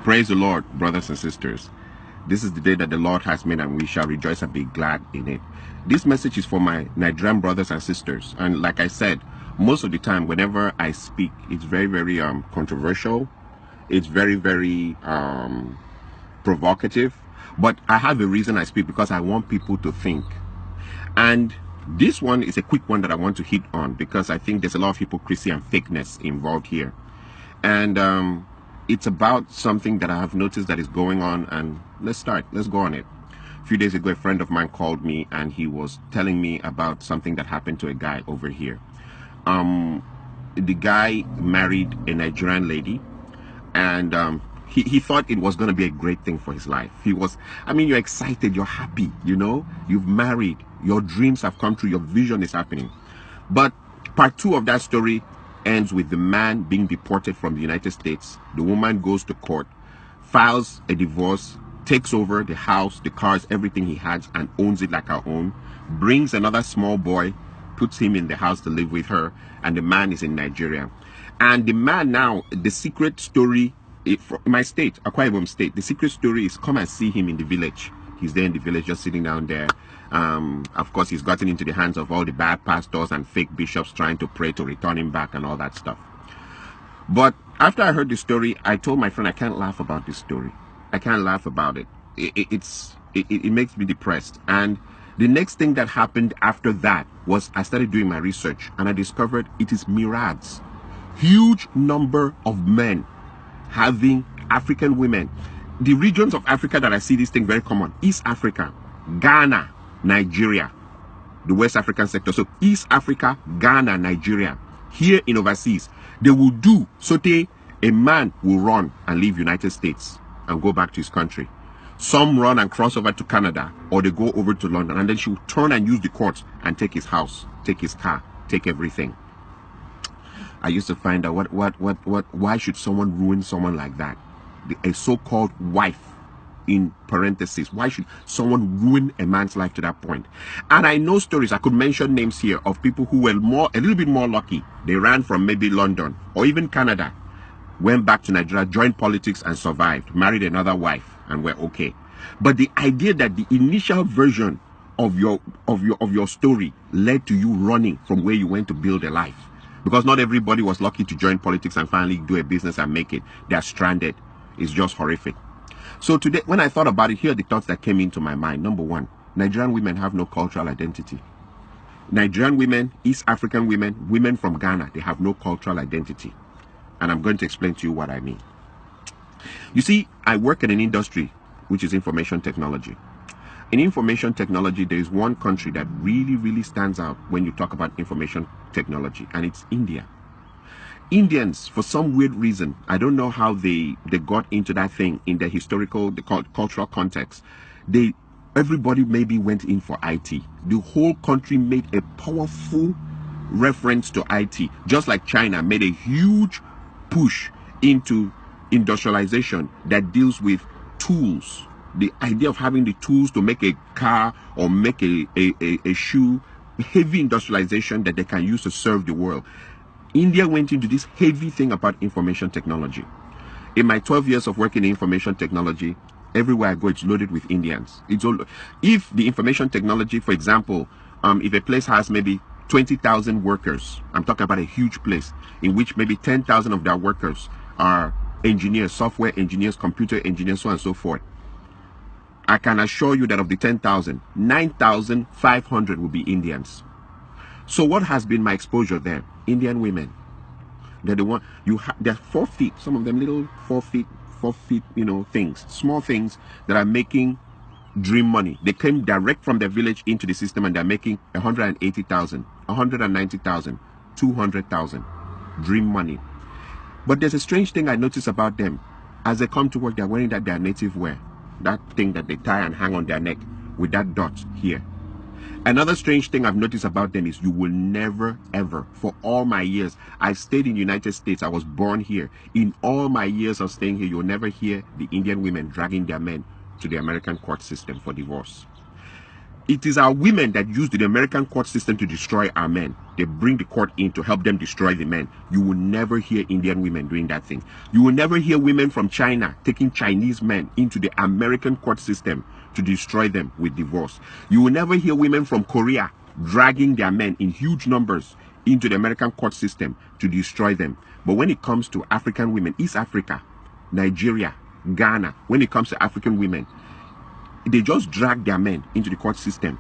Praise the Lord, brothers and sisters. This is the day that the Lord has made, and we shall rejoice and be glad in it. This message is for my Nigerian brothers and sisters. And like I said, most of the time, whenever I speak, it's very, very controversial. It's very, very provocative. But I have a reason I speak, because I want people to think. And this one is a quick one that I want to hit on, because I think there's a lot of hypocrisy and fakeness involved here. And it's about something that I have noticed that is going on, and let's go on it. A few days ago, a friend of mine called me, and he was telling me about something that happened to a guy over here. The guy married a Nigerian lady, and he thought it was going to be a great thing for his life. You're excited, you're happy, you've married, your dreams have come true, your vision is happening. But part two of that story ends with the man being deported from the United States. The woman goes to court, files a divorce, takes over the house, the cars, everything he has, and owns it like her own, brings another small boy, puts him in the house to live with her, and the man is in Nigeria. And the man now, the secret story, from my state, Akwa Ibom State, the secret story is come and see him in the village. He's there in the village, just sitting down there. Of course, he's gotten into the hands of all the bad pastors and fake bishops trying to pray to return him back and all that stuff. But after I heard the story, I told my friend, I can't laugh about this story. I can't laugh about it. It makes me depressed. And the next thing that happened after that was I started doing my research, and I discovered it is myriads. Huge number of men having African women. The regions of Africa that I see this thing very common: East Africa, Ghana, Nigeria, the West African sector. So East Africa, Ghana, Nigeria. Here in overseas, they will do so a man will run and leave United States and go back to his country. Some run and cross over to Canada, or they go over to London, and then she will turn and use the courts and take his house, take his car, take everything. I used to find out why should someone ruin someone like that? A so-called wife, in parentheses. Why should someone ruin a man's life to that point? And I know stories, I could mention names here, of people who were a little bit more lucky. They ran from maybe London or even Canada, went back to Nigeria, joined politics and survived, married another wife, and were okay. But the idea that the initial version of your story led to you running from where you went to build a life, because not everybody was lucky to join politics and finally do a business and make it. They are stranded. It's just horrific. So today, when I thought about it, here are the thoughts that came into my mind. Number one, Nigerian women have no cultural identity. Nigerian women, East African women, women from Ghana, they have no cultural identity. And I'm going to explain to you what I mean. You see, I work in an industry which is information technology. In information technology, there is one country that really, really stands out when you talk about information technology, and it's India. Indians, for some weird reason, I don't know how they got into that thing in the cultural context. Everybody maybe went in for IT. The whole country made a powerful reference to IT, just like China made a huge push into industrialization that deals with tools. The idea of having the tools to make a car or make a shoe, heavy industrialization that they can use to serve the world. India went into this heavy thing about information technology. In my 12 years of working in information technology, everywhere I go, it's loaded with Indians. If the information technology, for example, if a place has maybe 20,000 workers, I'm talking about a huge place, in which maybe 10,000 of their workers are engineers, software engineers, computer engineers, so on and so forth. I can assure you that of the 10,000, 9,500 will be Indians. So what has been my exposure there? Indian women. They're the one, they're 4 feet, some of them little 4 feet, things, small things that are making dream money. They came direct from their village into the system, and they're making 180,000, 190,000, 200,000 dream money. But there's a strange thing I notice about them. As they come to work, they're wearing their native wear. That thing that they tie and hang on their neck with that dot here. Another strange thing I've noticed about them is you will never, ever, for all my years, I stayed in the United States, I was born here. In all my years of staying here, you'll never hear the Indian women dragging their men to the American court system for divorce. It is our women that use the American court system to destroy our men. They bring the court in to help them destroy the men. You will never hear Indian women doing that thing. You will never hear women from China taking Chinese men into the American court system to destroy them with divorce. You will never hear women from Korea dragging their men in huge numbers into the American court system to destroy them. But when it comes to African women, East Africa, Nigeria, Ghana, when it comes to African women, they just drag their men into the court system.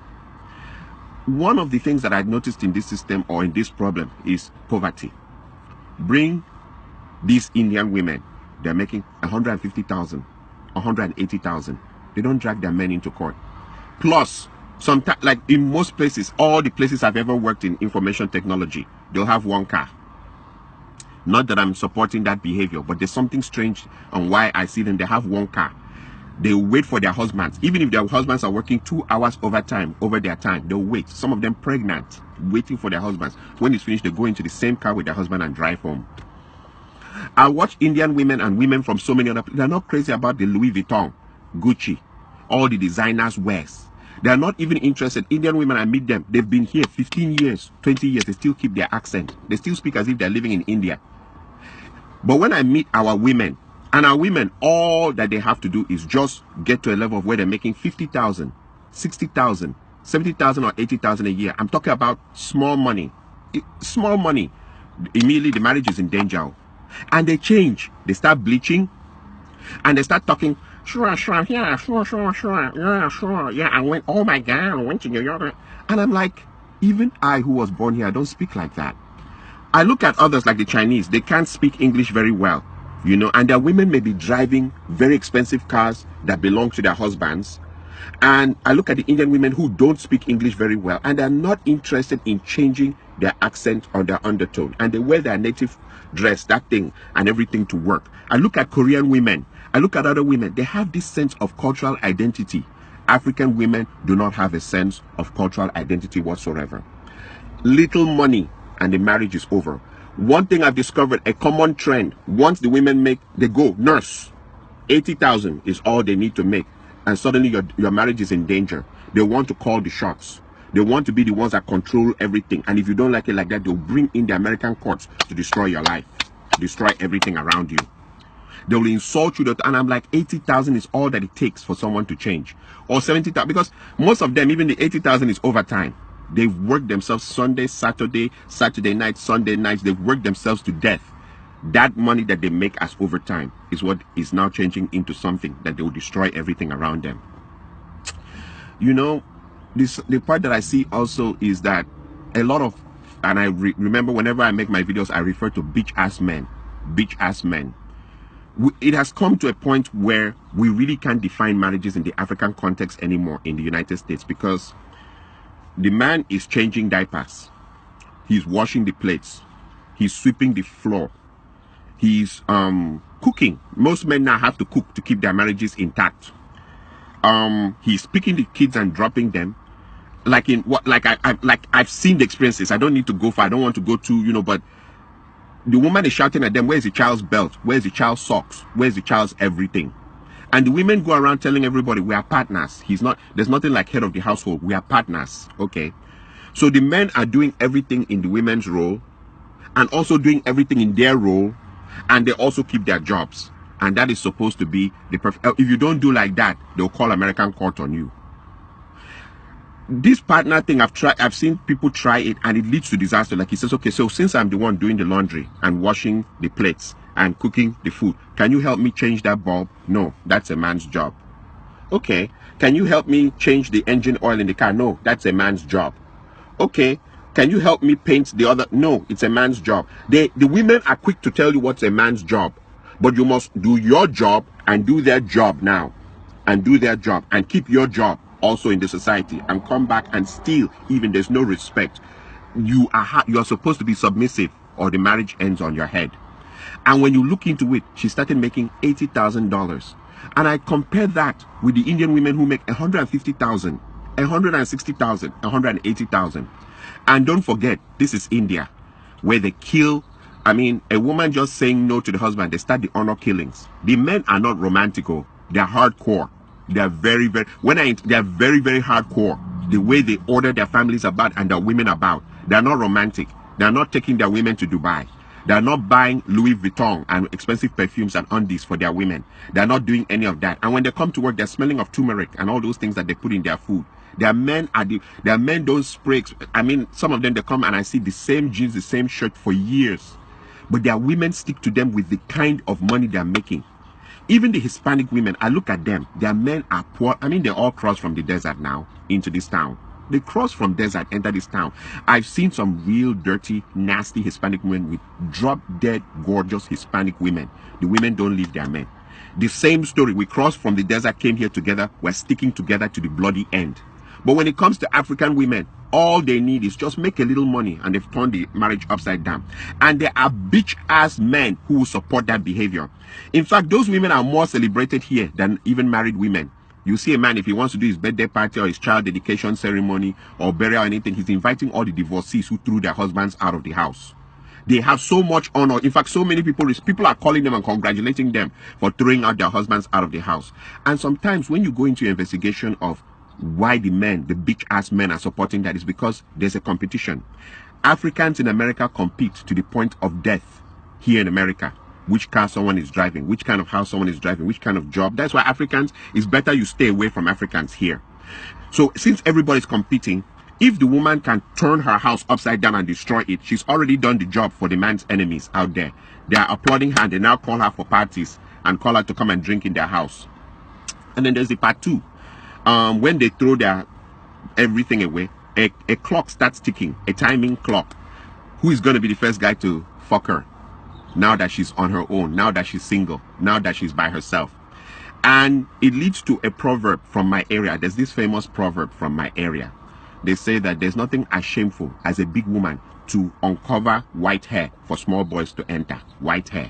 One of the things that I noticed in this system or in this problem is poverty. Bring these Indian women, they're making 150,000, 180,000. They don't drag their men into court. Plus, sometimes, like in most places, all the places I've ever worked in information technology, they'll have one car. Not that I'm supporting that behavior, but there's something strange on why I see them. They have one car. They wait for their husbands. Even if their husbands are working 2 hours overtime, over their time, they'll wait. Some of them pregnant, waiting for their husbands. When it's finished, they go into the same car with their husband and drive home. I watch Indian women and women from so many other places. They're not crazy about the Louis Vuitton, Gucci, all the designers wears. They're not even interested. Indian women, I meet them. They've been here 15 years, 20 years. They still keep their accent. They still speak as if they're living in India. But when I meet our women, and our women, all that they have to do is just get to a level of where they're making 50,000, 60,000, 70,000 or 80,000 a year. I'm talking about small money. Small money. Immediately the marriage is in danger. And they change. They start bleaching. And they start talking, sure, yeah, sure, yeah, sure. Yeah, I went, oh my God, I went to New York. And I'm like, even I who was born here, I don't speak like that. I look at others like the Chinese. They can't speak English very well. You know, and their women may be driving very expensive cars that belong to their husbands. And I look at the Indian women who don't speak English very well, and they're not interested in changing their accent or their undertone. And they wear their native dress, that thing, and everything to work. I look at Korean women. I look at other women. They have this sense of cultural identity. African women do not have a sense of cultural identity whatsoever. Little money, and the marriage is over. One thing I've discovered, a common trend, once the women make, they go, nurse, 80,000 is all they need to make. And suddenly your marriage is in danger. They want to call the shots. They want to be the ones that control everything. And if you don't like it like that, they'll bring in the American courts to destroy your life, destroy everything around you. They will insult you, and I'm like, 80,000 is all that it takes for someone to change. Or 70,000, because most of them, even the 80,000 is overtime. They've worked themselves Sunday, Saturday, Saturday night, Sunday nights. They've worked themselves to death. That money that they make as overtime is what is now changing into something that they will destroy everything around them. You know, the part that I see also is that a lot of, and I remember whenever I make my videos, I refer to bitch-ass men. Bitch-ass men. It has come to a point where we really can't define marriages in the African context anymore in the United States, because the man is changing diapers, he's washing the plates, he's sweeping the floor, he's cooking. Most men now have to cook to keep their marriages intact. He's picking the kids and dropping them. Like in what, like I've seen the experiences. I don't need to go far. I don't want to go to, you know, but the woman is shouting at them, where's the child's belt? Where's the child's socks? Where's the child's everything? And the women go around telling everybody, we are partners. There's nothing like head of the household. We are partners. Okay. So the men are doing everything in the women's role and also doing everything in their role. And they also keep their jobs. And that is supposed to be the perfect. If you don't do like that, they'll call American court on you. This partner thing, I've seen people try it, and it leads to disaster. Like he says, okay, so since I'm the one doing the laundry and washing the plates and cooking the food, can you help me change that bulb? No, that's a man's job. Okay, can you help me change the engine oil in the car? No, that's a man's job. Okay, can you help me paint the other? No, it's a man's job. The women are quick to tell you what's a man's job, but you must do your job and do their job now, and do their job and keep your job also in the society, and come back and still, even there's no respect. You are supposed to be submissive, or the marriage ends on your head. And when you look into it, she started making $80,000. And I compare that with the Indian women who make 150,000, 160,000, 180,000. And don't forget, this is India, where they kill. I mean, a woman just saying no to the husband, they start the honor killings. The men are not romantical. They're hardcore. They're very, very, they're very, very hardcore. the way they order their families about and their women about. They're not romantic. They're not taking their women to Dubai. They're not buying Louis Vuitton and expensive perfumes and undies for their women. They're not doing any of that. And when they come to work, they're smelling of turmeric and all those things that they put in their food. Their men don't spray. I mean, some of them, they come and I see the same jeans, the same shirt for years. But their women stick to them with the kind of money they're making. Even the Hispanic women, I look at them, their men are poor. I mean, they all cross from the desert now into this town. They cross from desert, enter this town. I've seen some real dirty, nasty Hispanic women with drop-dead, gorgeous Hispanic women. The women don't leave their men. The same story. We crossed from the desert, came here together. We're sticking together to the bloody end. But when it comes to African women, all they need is just make a little money, and they've turned the marriage upside down. And there are bitch-ass men who will support that behavior. In fact, those women are more celebrated here than even married women. You see a man, if he wants to do his birthday party or his child dedication ceremony or burial or anything, he's inviting all the divorcees who threw their husbands out of the house. They have so much honor. In fact, so many people are calling them and congratulating them for throwing out their husbands out of the house. And sometimes when you go into investigation of why the bitch-ass men are supporting that, is because there's a competition. Africans in America compete to the point of death here in America. Which car someone is driving, which kind of house someone is driving, which kind of job. That's why Africans, it's better you stay away from Africans here. So since everybody's competing, if the woman can turn her house upside down and destroy it, she's already done the job for the man's enemies out there. They are applauding her. They now call her for parties and call her to come and drink in their house. And then there's the part two. When they throw their everything away, a clock starts ticking, a timing clock. Who is going to be the first guy to fuck her? Now that she's on her own, now that she's single, now that she's by herself. And it leads to a proverb from my area. There's this famous proverb from my area. They say that there's nothing as shameful as a big woman to uncover white hair for small boys to enter. White hair.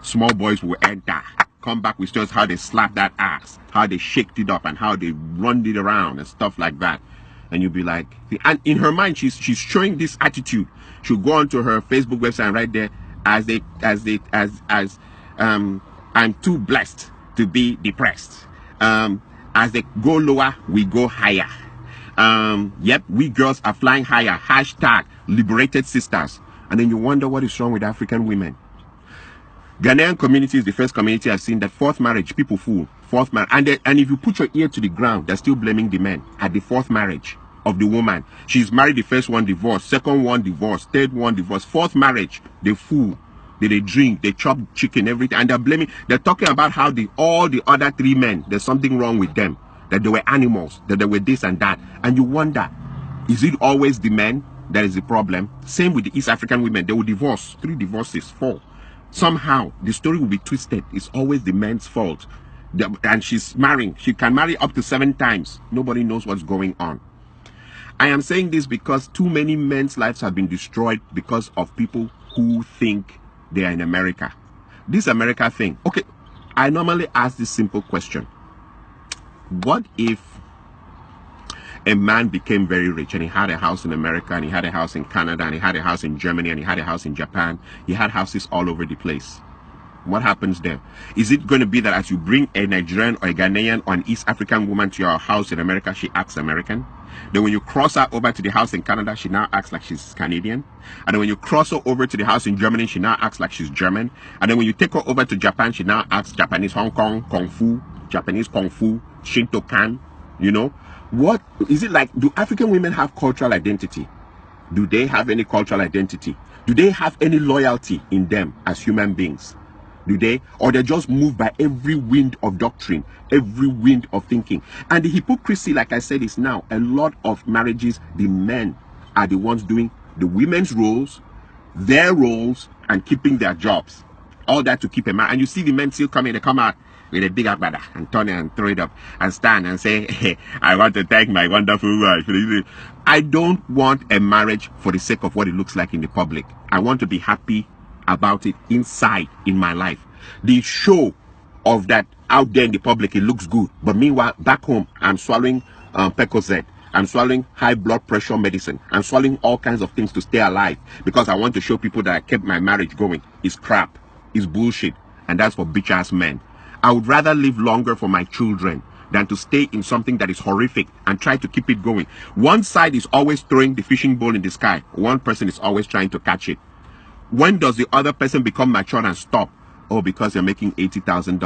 Small boys will enter, come back with stories how they slapped that ass, how they shaked it up and how they run it around and stuff like that. And you'll be like, and in her mind, she's showing this attitude. She'll go onto her Facebook website and right there, I'm too blessed to be depressed. As they go lower, we go higher. Yep, we girls are flying higher. Hashtag liberated sisters. And then you wonder what is wrong with African women. Ghanaian community is the first community I've seen that fourth marriage, people fool. Fourth marriage. And if you put your ear to the ground, they're still blaming the men at the fourth marriage of the woman. She's married, the first one divorced, second one divorced, third one divorced, fourth marriage, they fool. They drink, they chop chicken, everything, and they're talking about how all the other three men, there's something wrong with them, that they were animals, that they were this and that. And you wonder, is it always the men that is the problem? Same with the East African women, they will divorce, 3 divorces, 4. Somehow the story will be twisted. It's always the man's fault. And she's marrying, she can marry up to 7 times. Nobody knows what's going on. I am saying this because too many men's lives have been destroyed because of people who think they are in America. This America thing. Okay, I normally ask this simple question. What if a man became very rich and he had a house in America and he had a house in Canada and he had a house in Germany and he had a house in Japan? He had houses all over the place. What happens there? Is it going to be that as you bring a Nigerian or a Ghanaian or an East African woman to your house in America, she acts American? Then when you cross her over to the house in Canada, she now acts like she's Canadian. And then when you cross her over to the house in Germany, she now acts like she's German. And then when you take her over to Japan, she now acts Japanese Hong Kong, Kung Fu, Japanese Kung Fu, Shinto-kan, you know? What is it like? Do African women have cultural identity? Do they have any cultural identity? Do they have any loyalty in them as human beings? Do they? Or they're just moved by every wind of doctrine, every wind of thinking. And the hypocrisy, like I said, is now a lot of marriages, the men are the ones doing the women's roles, their roles, and keeping their jobs. All that to keep a man. And you see the men still coming, they come out with a big agbada and turn it and throw it up and stand and say, hey, I want to thank my wonderful wife. I don't want a marriage for the sake of what it looks like in the public. I want to be happy about it inside in my life. The show of that out there in the public, it looks good, but meanwhile back home I'm swallowing Percocet, I'm swallowing high blood pressure medicine, I'm swallowing all kinds of things to stay alive because I want to show people that I kept my marriage going. It's crap, it's bullshit, and that's for bitch ass men. I would rather live longer for my children than to stay in something that is horrific and try to keep it going. One side is always throwing the fishing bowl in the sky. One person is always trying to catch it. When does the other person become mature and stop? Oh, because they're making $80,000.